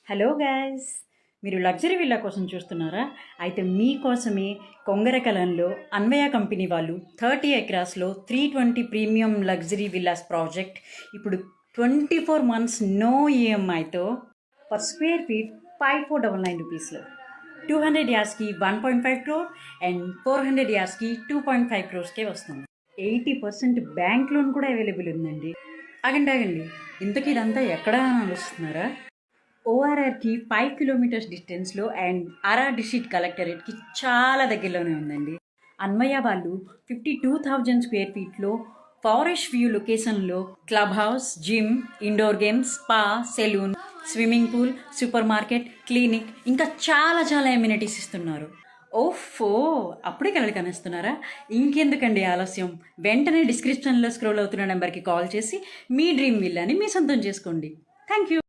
Hello guys, మీరు luxury villa కోసం చూస్తున్నారా? అయితే మీకోసమే కొంగరకలంలో అన్వయ కంపెనీ వాళ్ళు 30 ఎకరాస్లో 320 ప్రీమియం లగ్జరీ విల్లాస్ ప్రాజెక్ట్ ఇప్పుడు 24 months నో ఈఎంఐతో పర్ స్క్వేర్ ఫీట్ 5499 రూపీస్లో 200 యార్డ్స్కి 1.5 crore అండ్ 400 యార్డ్స్కి 2.5 crores వస్తుంది. 80% బ్యాంక్ లోన్ కూడా అవైలబుల్ ఉందండి. ఆగండి, ఇంతకీ ఇదంతా ఎక్కడ నడుస్తున్నారా? ఓఆర్ఆర్కి 5 kilometers డిస్టెన్స్లో అండ్ ఆర్ఆర్ డిస్ట్రిక్ట్ కలెక్టరేట్కి చాలా దగ్గరలోనే ఉందండి. అన్వయ వాళ్ళు 52,000 స్క్వేర్ ఫీట్లో ఫారెస్ట్ వ్యూ లొకేషన్లో club house, gym, indoor games, spa, salon, swimming pool, super market, clinic ఇంకా చాలా ఎమ్యూనిటీస్ ఇస్తున్నారు. ఓఫో, అప్పుడే కలలు కనిస్తున్నారా? ఇంకెందుకండి ఆలస్యం, వెంటనే డిస్క్రిప్షన్లో స్క్రోల్ అవుతున్న నెంబర్కి కాల్ చేసి మీ డ్రీమ్ విల్లాని మీ సొంతం చేసుకోండి. Thank you.